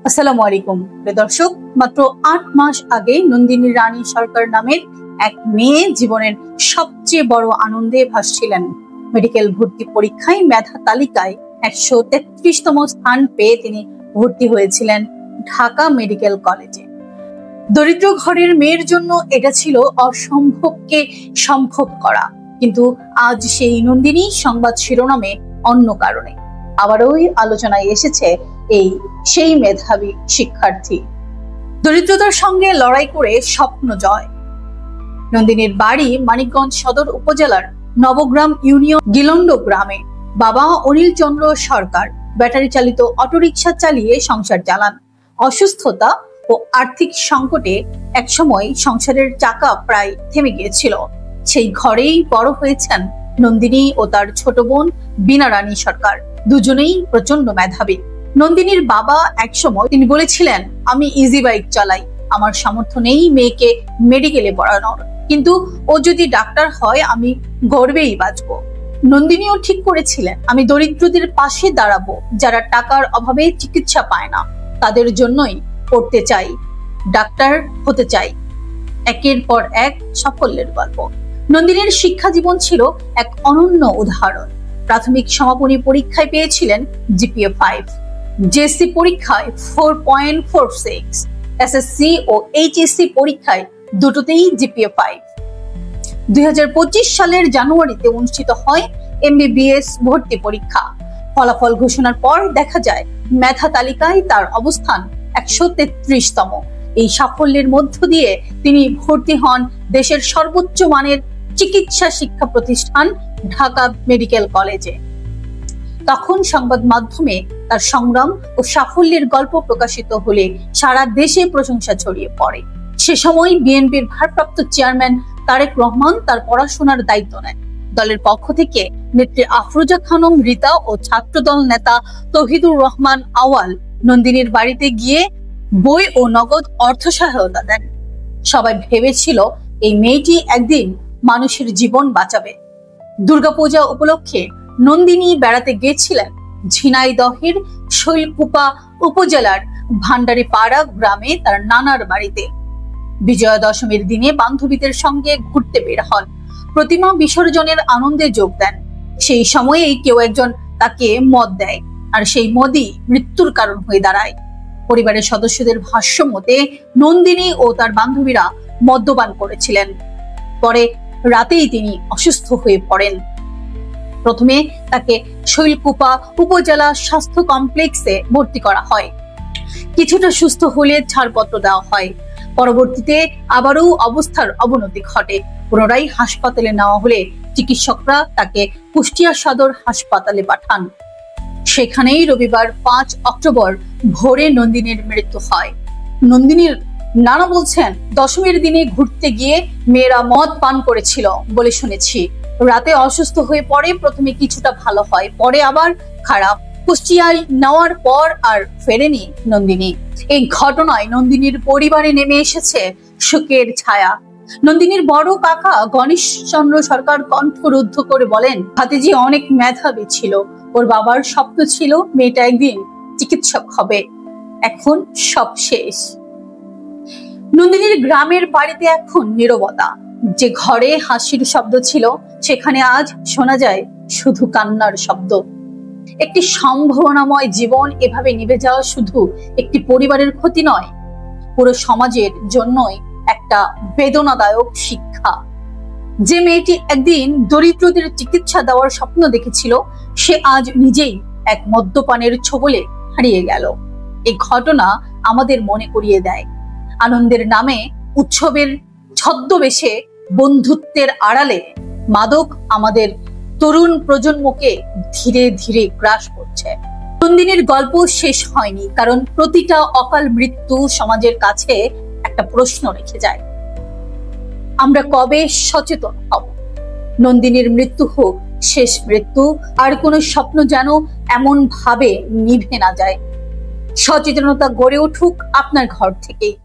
আসসালামু আলাইকুম প্রিয় দর্শক, মাত্র ৮ মাস আগে নন্দিনী রানী সরকার নামের এক মেয়ে জীবনের সবচেয়ে বড় আনন্দে ভাসছিলেন। মেডিকেল ভর্তি পরীক্ষায় মেধা তালিকায় ১৩৩তম স্থান পেয়ে তিনি ভর্তি হয়েছিলেন ঢাকা মেডিকেল কলেজে। দরিদ্র ঘরের মেয়ের জন্য এটা ছিল অসম্ভবকে সম্ভব করা, কিন্তু আজ সেই নন্দিনী সংবাদ শিরোনামে অন্য কারণে আবারই আলোচনায় এসেছে সেই মেধাবী শিক্ষার্থী। দরিদ্রতার সঙ্গে লড়াই করে স্বপ্ন জয়। নন্দিনীর বাড়ি মানিকগঞ্জ সদর উপজেলার নবগ্রাম ইউনিয়ন গিলন্ড গ্রামে। বাবা অনিল চন্দ্র সরকার ব্যাটারি চালিত অটোরিকশা চালিয়ে সংসার চালান। অসুস্থতা ও আর্থিক সংকটে একসময় সংসারের চাকা প্রায় থেমে গিয়েছিল। সেই ঘরেই বড় হয়েছেন নন্দিনী ও তার ছোট বোন বীণা রানী সরকার। দুজনেই প্রচন্ড মেধাবী। নন্দিনীর বাবা একসময় তিনি বলেছিলেন, আমি ইজি বাইক চালাই, আমার সামর্থ্য নেই মেয়েকে মেডিকেলে পড়ানোর, কিন্তু ও যদি ডাক্তার হয় আমি গর্বেই বাঁচবো। নন্দিনীও ঠিক করেছিলেন, আমি দরিদ্রদের পাশে দাঁড়াবো, যারা টাকার অভাবে চিকিৎসা পায় না, তাদের জন্যই পড়তে চাই, ডাক্তার হতে চাই। একের পর এক সাফল্যের গল্প। নন্দিনীর শিক্ষা জীবন ছিল এক অনন্য উদাহরণ। প্রাথমিক সমাপনী পরীক্ষায় পেয়েছিলেন জিপিএ 5, জেএসসি পরীক্ষায় 4.46, এসএসসি ও এইচএসসি পরীক্ষায় দুটোতেই জিপিএ 5। ২০২৫ সালের জানুয়ারিতে অনুষ্ঠিত হয় এমবিবিএস ভর্তি পরীক্ষা। ফলাফল ঘোষণার পর দেখা যায় মেধা তালিকায় তার অবস্থান ১৩৩তম। এই সাফল্যের মধ্য দিয়ে তিনি ভর্তি হন দেশের সর্বোচ্চ মানের চিকিৎসা শিক্ষা প্রতিষ্ঠান ঢাকা মেডিকেল কলেজে। তখন সংবাদ মাধ্যমে তার সংগ্রাম ও সাফল্যের গল্প প্রকাশিত হলে সারা দেশে প্রশংসা ছড়িয়ে পড়ে। সে সময় বিএনপির ভারপ্রাপ্ত চেয়ারম্যান তারেক রহমান তার পড়াশোনার দায়িত্ব নেন। দলের পক্ষ থেকে নেত্রী আফরোজা খানম রীতা ও ছাত্রদল নেতা তৌহিদুর রহমান আওয়াল নন্দিনীর বাড়িতে গিয়ে বই ও নগদ অর্থ সহায়তা দেন। সবাই ভেবেছিল এই মেয়েটি একদিন মানুষের জীবন বাঁচাবে। দুর্গাপূজা উপলক্ষে নন্দিনী বেড়াতে গিয়েছিলেন ঝিনাইদহের শৈলকুপা উপজেলার ভান্ডারীপাড়া গ্রামে তার নানার বাড়িতে। বিজয়া দশমীর দিনে বান্ধবীদের সঙ্গে ঘুরতে বের হন। প্রতিমা বিসর্জনের আনন্দে যোগ দেন। সেই সময়েই কেউ একজন তাকে মদ দেয়, আর সেই মদই মৃত্যুর কারণ হয়ে দাঁড়ায়। পরিবারের সদস্যদের ভাষ্য মতে নন্দিনী ও তার বান্ধবীরা মদ্যপান করেছিলেন। পরে রাতেই তিনি অসুস্থ হয়ে পড়েন। প্রথমে তাকে শৈলকুপা উপজেলা স্বাস্থ্য কমপ্লেক্সে ভর্তি করা হয়। কিছুটা সুস্থ হলে ছাড়পত্র দেওয়া হয়। পরবর্তীতে আবারও অবস্থার অবনতি ঘটে। পুনরায় হাসপাতালে নেওয়া হলে চিকিৎসকরা তাকে কুষ্টিয়া সদর হাসপাতালে পাঠান। সেখানেই রবিবার ৫ অক্টোবর ভোরে নন্দিনীর মৃত্যু হয়। নন্দিনীর নানা বলছেন, দশমীর দিনে ঘুরতে গিয়ে মেয়েরা মদ পান করেছিল বলে শুনেছি। রাতে অসুস্থ হয়ে পড়ে, প্রথমে কিছুটা ভালো হয়, পরে আবার খারাপ। কুষ্টিয়ায় নেওয়ার পর আর ফেরেনি নন্দিনী। এই ঘটনায় নন্দিনীর পরিবারে নেমে এসেছে শোকের ছায়া। নন্দিনীর বড় কাকা গণেশ চন্দ্র সরকার কণ্ঠরুদ্ধ করে বলেন, ভাতিজি অনেক মেধাবী ছিল, ওর বাবার স্বপ্ন ছিল মেয়েটা একদিন চিকিৎসক হবে, এখন সব শেষ। নন্দিনীর গ্রামের বাড়িতে এখন নীরবতা। যে ঘরে হাসির শব্দ ছিল সেখানে আজ শোনা যায় শুধু কান্নার শব্দ। একটি সম্ভাবনাময় জীবন এভাবে নিভে যাওয়া শুধু একটি পরিবারের ক্ষতি নয়, পুরো সমাজের জন্যই একটা বেদনাদায়ক শিক্ষা। যে মেয়েটি একদিন দরিদ্রদের চিকিৎসা দেওয়ার স্বপ্ন দেখেছিল, সে আজ নিজেই এক মদ্যপানের ছোবলে হারিয়ে গেল। এই ঘটনা আমাদের মনে করিয়ে দেয়, আনন্দের নামে, উৎসবের ছদ্মবেশে, বন্ধুত্বের আড়ালে মাদক আমাদের তরুণ প্রজন্মকে ধীরে ধীরে গ্রাস করছে। নন্দিনীর গল্প শেষ হয়নি, কারণ প্রতিটা অকাল মৃত্যু সমাজের কাছে একটা প্রশ্ন রেখে যায়, আমরা কবে সচেতন হব? নন্দিনীর মৃত্যু হোক শেষ মৃত্যু, আর কোনো স্বপ্ন যেন এমন ভাবে নিভে না যায়। সচেতনতা গড়ে উঠুক আপনার ঘর থেকেই।